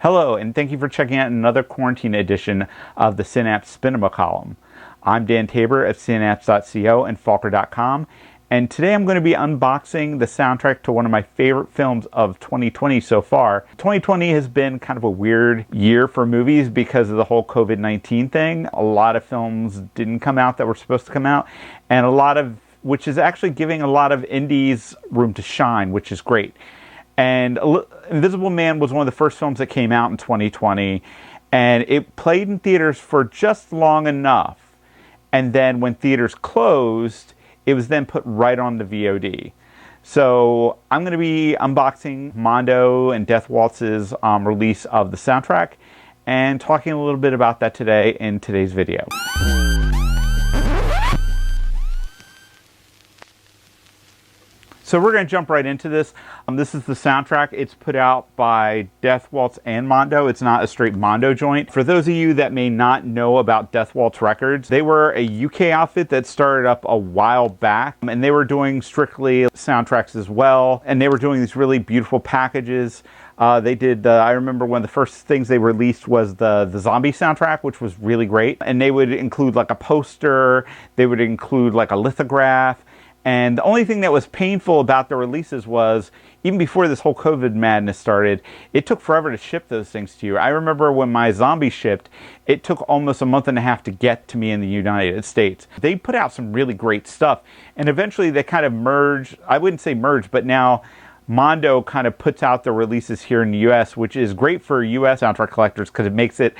Hello, and thank you for checking out another quarantine edition of the Synapse Spinema column. I'm Dan Tabor of synapse.co and falker.com, and today I'm going to be unboxing the soundtrack to one of my favorite films of 2020 so far. 2020 has been kind of a weird year for movies because of the whole COVID-19 thing. A lot of films didn't come out that were supposed to come out, and which is actually giving a lot of indies room to shine, which is great. And Invisible Man was one of the first films that came out in 2020, and it played in theaters for just long enough. And then when theaters closed, it was then put right on the VOD. So I'm going to be unboxing Mondo and Deathwaltz's release of the soundtrack and talking a little bit about that today in today's video. So we're going to jump right into this. This is the soundtrack. It's put out by Deathwaltz and Mondo. It's not a straight Mondo joint. For those of you that may not know about Deathwaltz Records, they were a UK outfit that started up a while back, and they were doing strictly soundtracks as well, and they were doing these really beautiful packages. They did, I remember one of the first things they released was the zombie soundtrack, which was really great. And they would include like a poster, they would include like a lithograph. And the only thing that was painful about the releases was, even before this whole COVID madness started, it took forever to ship those things to you. I remember when my zombie shipped, it took almost a month and a half to get to me in the United States. They put out some really great stuff, and eventually they kind of merged, I wouldn't say merged, but now Mondo kind of puts out the releases here in the US, which is great for US soundtrack collectors because it makes it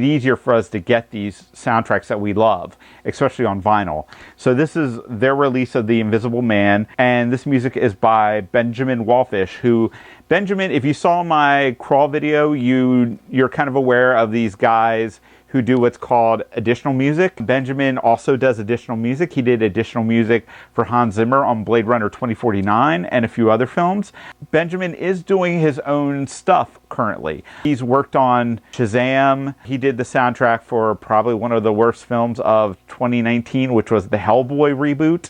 easier for us to get these soundtracks that we love, especially on vinyl. So this is their release of The Invisible Man, and this music is by Benjamin Wallfish, who, Benjamin, if you saw my crawl video, you're kind of aware of these guys who do what's called additional music. Benjamin also does additional music. He did additional music for Hans Zimmer on Blade Runner 2049 and a few other films. Benjamin is doing his own stuff currently. He's worked on Shazam. He did the soundtrack for probably one of the worst films of 2019, which was the Hellboy reboot.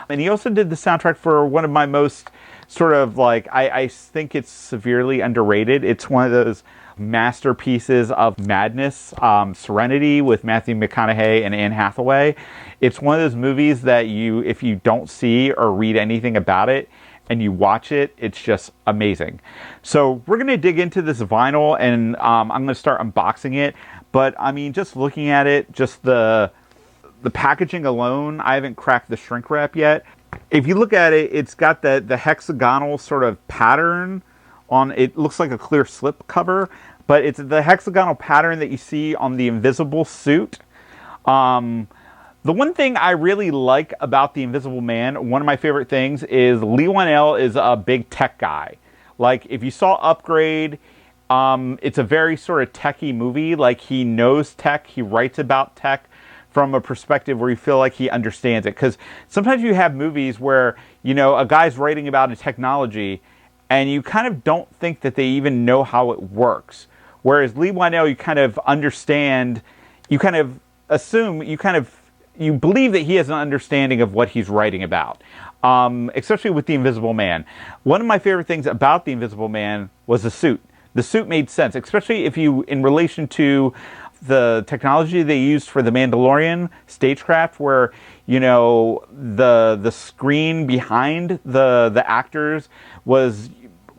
And he also did the soundtrack for one of my most sort of like, I think it's severely underrated. It's one of those masterpieces of madness, Serenity, with Matthew McConaughey and Anne Hathaway. It's one of those movies that if you don't see or read anything about it and you watch it, it's just amazing. So we're going to dig into this vinyl, and I'm going to start unboxing it. But I mean, just looking at it, just the packaging alone, I haven't cracked the shrink wrap yet. If you look at it, it's got the hexagonal sort of pattern on it. Looks like a clear slip cover, but it's the hexagonal pattern that you see on the Invisible suit. The one thing I really like about The Invisible Man, one of my favorite things, is Lee Whannell is a big tech guy. Like, if you saw Upgrade, it's a very sort of techie movie. Like, he knows tech, he writes about tech from a perspective where you feel like he understands it. Because sometimes you have movies where, you know, a guy's writing about a technology and you kind of don't think that they even know how it works. Whereas Lee Whannell, you kind of understand, you kind of assume, you believe that he has an understanding of what he's writing about. Especially with The Invisible Man. One of my favorite things about The Invisible Man was the suit. The suit made sense, especially if you, in relation to the technology they used for The Mandalorian stagecraft, where, you know, the screen behind the actors was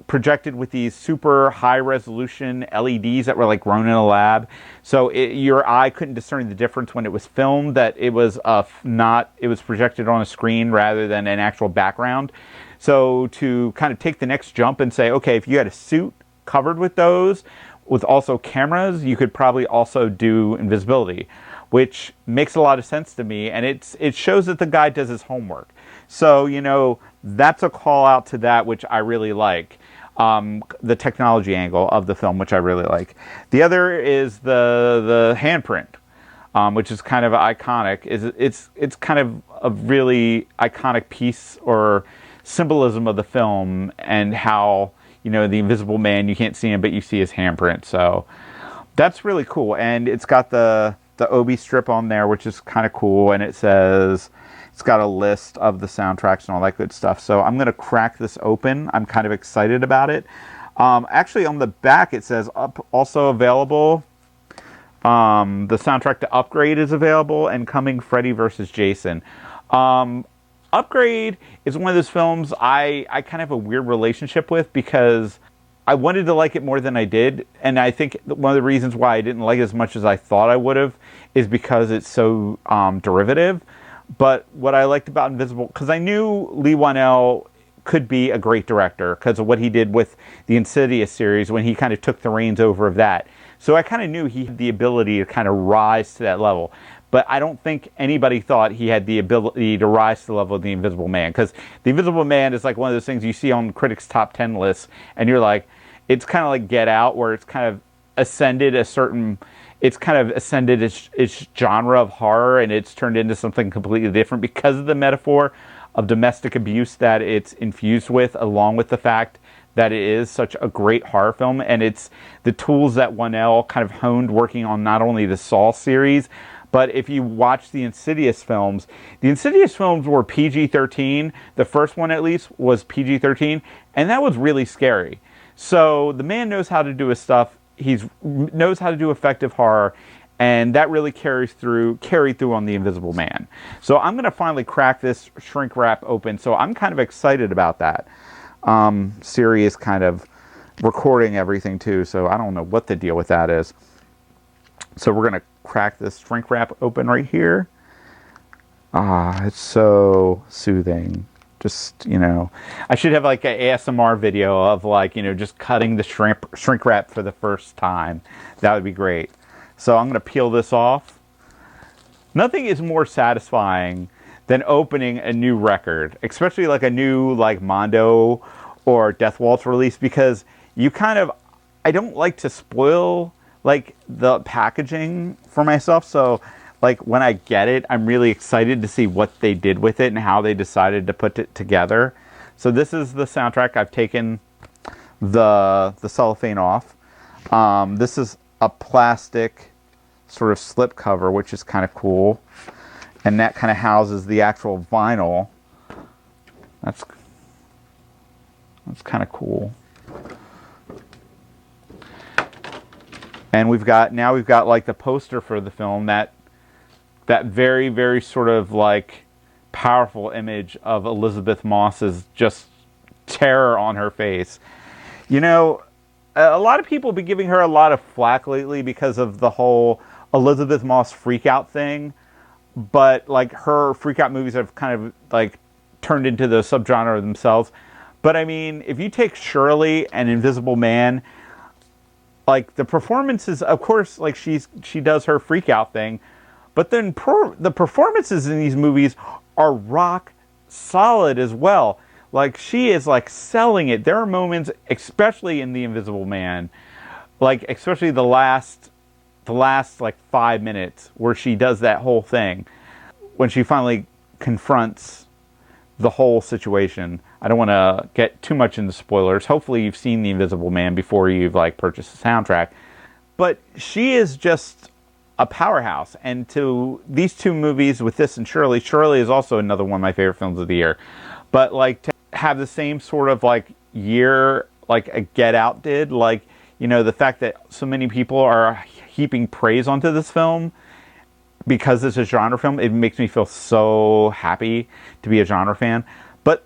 projected with these super high resolution LEDs that were like grown in a lab. So your eye couldn't discern the difference when it was filmed, that it was it was projected on a screen rather than an actual background. So to kind of take the next jump and say, okay, if you had a suit covered with those, with also cameras, you could probably also do invisibility, which makes a lot of sense to me, and it shows that the guy does his homework. So, you know, that's a call out to that, which I really like. The technology angle of the film, which I really like. The other is the handprint, which is kind of iconic. It's kind of a really iconic piece or symbolism of the film, and how, you know, the Invisible Man, you can't see him, but you see his handprint. So that's really cool. And it's got the Obi strip on there, which is kind of cool. And it says, it's got a list of the soundtracks and all that good stuff. So I'm going to crack this open. I'm kind of excited about it. Actually, on the back it says also available. The soundtrack to Upgrade is available, and Coming Freddy vs. Jason. Upgrade is one of those films I kind of have a weird relationship with because I wanted to like it more than I did, and I think one of the reasons why I didn't like it as much as I thought I would have is because it's so derivative. But what I liked about Invisible, because I knew Lee Whannell could be a great director because of what he did with the Insidious series when he kind of took the reins over of that. So I kind of knew he had the ability to kind of rise to that level. But I don't think anybody thought he had the ability to rise to the level of The Invisible Man. Because The Invisible Man is like one of those things you see on critics' top 10 lists, and you're like, it's kind of like Get Out, where it's kind of ascended its genre of horror, and it's turned into something completely different because of the metaphor of domestic abuse that it's infused with, along with the fact that it is such a great horror film, and it's the tools that Whannell kind of honed working on not only the Saw series, but if you watch the Insidious films were PG-13. The first one, at least, was PG-13, and that was really scary. So the man knows how to do his stuff. He knows how to do effective horror, and that really carried through on The Invisible Man. So I'm going to finally crack this shrink wrap open, so I'm kind of excited about that. Siri is kind of recording everything too, so I don't know what the deal with that is. So we're going to crack this shrink wrap open right here. It's so soothing. Just, I should have like an ASMR video of like, just cutting the shrink wrap for the first time. That would be great. So I'm going to peel this off. Nothing is more satisfying than opening a new record, especially like a new like Mondo or Deathwaltz release, because I don't like to spoil like the packaging for myself. So like when I get it, I'm really excited to see what they did with it and how they decided to put it together. So this is the soundtrack. I've taken the cellophane off. This is a plastic sort of slip cover, which is kind of cool. And that kind of houses the actual vinyl. That's kind of cool. And we've got like the poster for the film, that very, very sort of like powerful image of Elizabeth Moss's just terror on her face. A lot of people have been giving her a lot of flack lately because of the whole Elizabeth Moss freakout thing. But like her freakout movies have kind of like turned into the subgenre themselves. But I mean, if you take Shirley and Invisible Man, like the performances, of course, like she does her freakout thing, but then the performances in these movies are rock solid as well. Like she is like selling it. There are moments, especially in The Invisible Man, like especially the last like 5 minutes where she does that whole thing when she finally confronts the whole situation. I don't want to get too much into spoilers. Hopefully you've seen The Invisible Man before you've like purchased the soundtrack. But she is just a powerhouse. And to these two movies with this and Shirley is also another one of my favorite films of the year. But like to have the same sort of like year like a Get Out did, like, the fact that so many people are heaping praise onto this film because it's a genre film, it makes me feel so happy to be a genre fan. But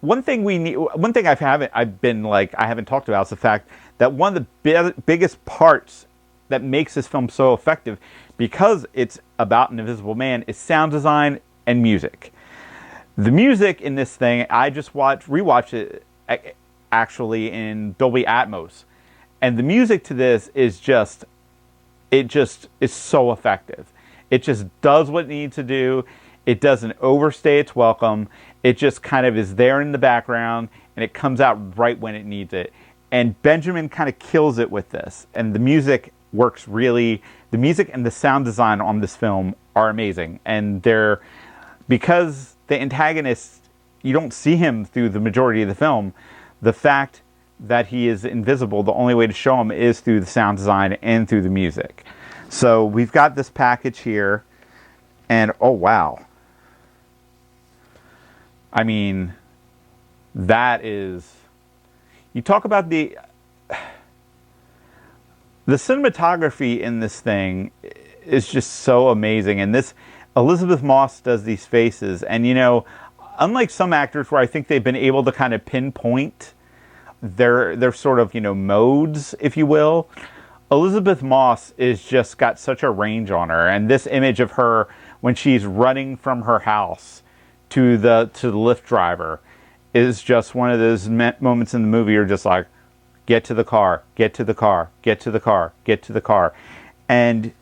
one thing I haven't talked about is the fact that one of the biggest parts that makes this film so effective, because it's about an invisible man, is sound design and music. The music in this thing, I just rewatched it actually in Dolby Atmos. And the music to this is is so effective. It just does what it needs to do. It doesn't overstay its welcome. It just kind of is there in the background, and it comes out right when it needs it. And Benjamin kind of kills it with this. And the music works really. The music and the sound design on this film are amazing. And because the antagonist, you don't see him through the majority of the film, the fact that he is invisible, the only way to show him is through the sound design and through the music. So we've got this package here, and oh wow. I mean, that is, you talk about the cinematography in this thing is just so amazing. And this, Elizabeth Moss does these faces, and you know, unlike some actors where I think they've been able to kind of pinpoint their sort of, you know, modes, if you will, Elizabeth Moss is just got such a range on her. And this image of her when she's running from her house to the Lyft driver is just one of those moments in the movie you're just like, get to the car, get to the car, get to the car, get to the car. And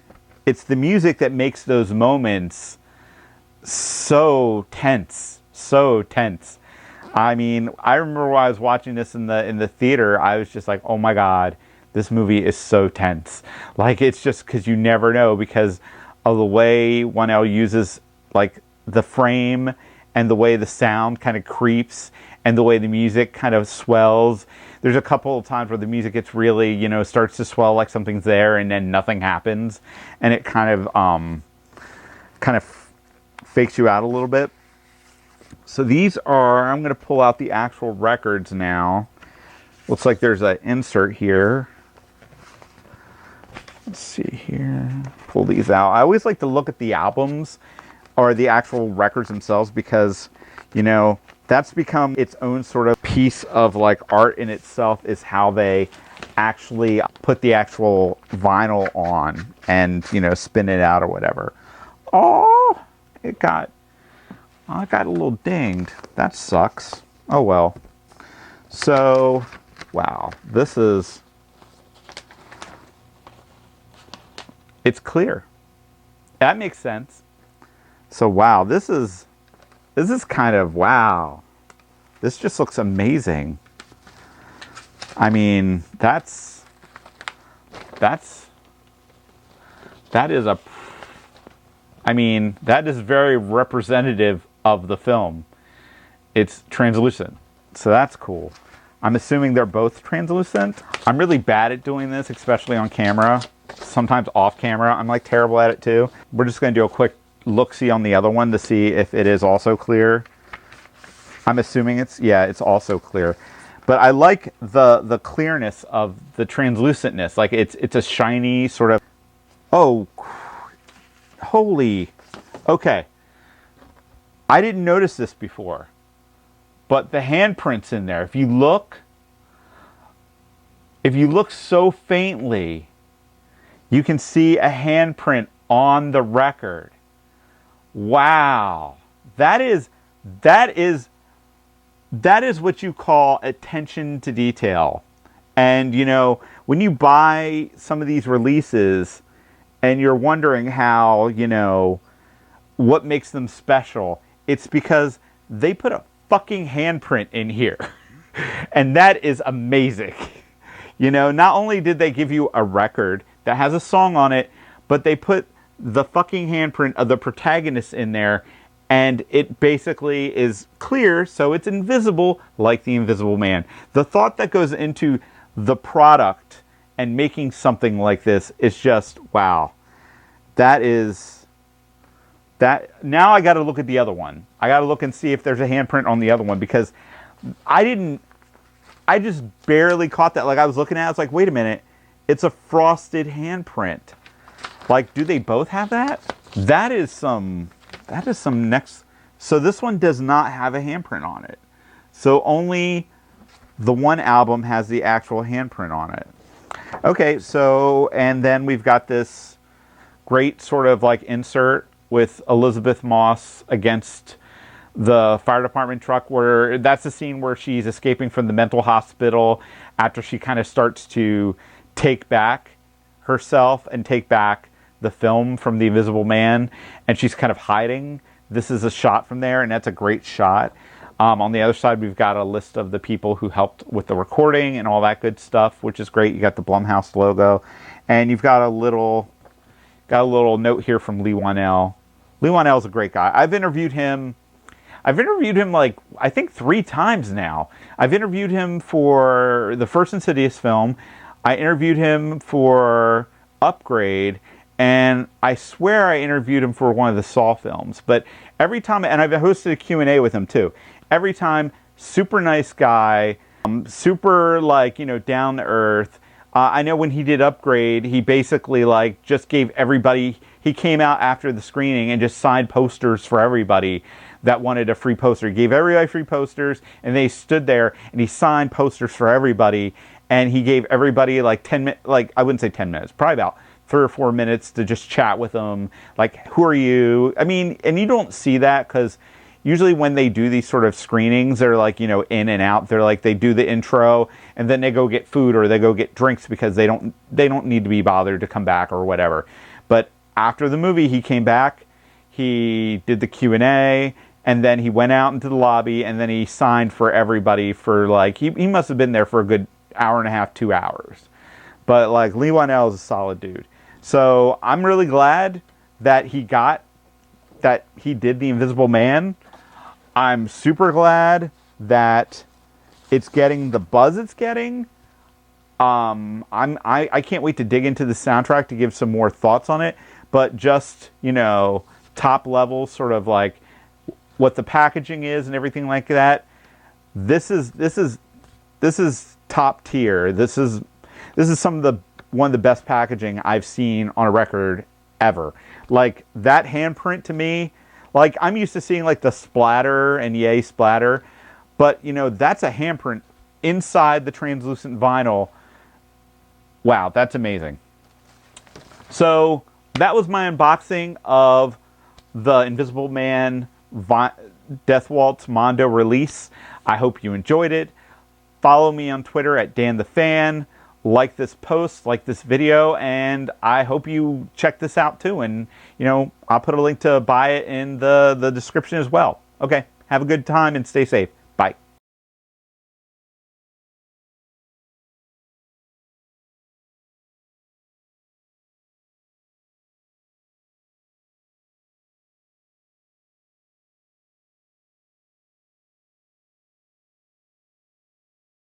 it's the music that makes those moments so tense, so tense. I mean, I remember when I was watching this in the theater, I was just like, oh my God, this movie is so tense. Like, it's just because you never know, because of the way Whannell uses like the frame and the way the sound kind of creeps and the way the music kind of swells. There's a couple of times where the music gets really, you know, starts to swell like something's there, and then nothing happens, and it kind of fakes you out a little bit. So these are, I'm going to pull out the actual records now. Looks like there's an insert here. Let's see here. Pull these out. I always like to look at the albums or the actual records themselves, because, you know, that's become its own sort of piece of like art in itself, is how they actually put the actual vinyl on and, you know, spin it out or whatever. Oh, I got a little dinged. That sucks. Oh well. So, wow, it's clear. That makes sense. So wow, this is kind of, wow. This just looks amazing. I mean, that is very representative of the film. It's translucent, so that's cool. I'm assuming they're both translucent. I'm really bad at doing this, especially on camera. Sometimes off camera, I'm like terrible at it too. We're just gonna do a quick look-see on the other one to see if it is also clear. I'm assuming it's also clear. But I like the clearness of the translucentness. Like it's a shiny sort of, oh, holy, okay. I didn't notice this before, but the handprints in there, if you look so faintly, you can see a handprint on the record. Wow. That is what you call attention to detail. And, you know, when you buy some of these releases and you're wondering how, you know, what makes them special, it's because they put a fucking handprint in here. And that is amazing. You know, not only did they give you a record that has a song on it, but they put the fucking handprint of the protagonist in there, and it basically is clear, so it's invisible, like the Invisible Man. The thought that goes into the product and making something like this is just, wow. Now I got to look at the other one. I got to look and see if there's a handprint on the other one, because I just barely caught that. Like, I was looking at it, I was like, wait a minute, it's a frosted handprint. Like, do they both have that? That is some next. So this one does not have a handprint on it. So only the one album has the actual handprint on it. Okay, so, and then we've got this great sort of like insert with Elizabeth Moss against the fire department truck, where that's the scene where she's escaping from the mental hospital after she kind of starts to take back herself and take back the film from The Invisible Man, and she's kind of hiding. This is a shot from there, and that's a great shot. On the other side, we've got a list of the people who helped with the recording and all that good stuff, which is great. You got the Blumhouse logo, and you've got a little note here from Lee Whannell. Lee Whannell is a great guy. I've interviewed him like, I think 3 times now. I've interviewed him for the first Insidious film. I interviewed him for Upgrade, and I swear I interviewed him for one of the Saw films. But every time, and I've hosted a Q&A with him too. Every time, super nice guy, Super, like, you know, down to earth. I know when he did Upgrade, he basically, like, just gave everybody, he came out after the screening and just signed posters for everybody that wanted a free poster. He gave everybody free posters, and they stood there, and he signed posters for everybody, and he gave everybody, like, 10 minutes, like, I wouldn't say 10 minutes, probably about 3 or 4 minutes to just chat with them. Like, who are you? I mean, and you don't see that because usually when they do these sort of screenings, they're like, you know, in and out. They're like, they do the intro and then they go get food or they go get drinks because they don't need to be bothered to come back or whatever. But after the movie, he came back, he did the Q&A, and then he went out into the lobby and then he signed for everybody for, like, he must have been there for a good hour and a half, 2 hours. But, like, Lee Whannell is a solid dude. So I'm really glad that he did The Invisible Man. I'm super glad that it's getting the buzz it's getting. I can't wait to dig into the soundtrack to give some more thoughts on it. But just, you know, top level, sort of like what the packaging is and everything like that. This is top tier. This is one of the best packaging I've seen on a record ever. Like, that handprint to me, like, I'm used to seeing, like, the splatter and yay splatter, but, you know, that's a handprint inside the translucent vinyl. Wow, that's amazing. So that was my unboxing of the Invisible Man Deathwaltz Mondo release. I hope you enjoyed it. Follow me on Twitter at DanTheFan. Like this post, like this video, and I hope you check this out too. And, you know, I'll put a link to buy it in the description as well. Okay, have a good time and stay safe.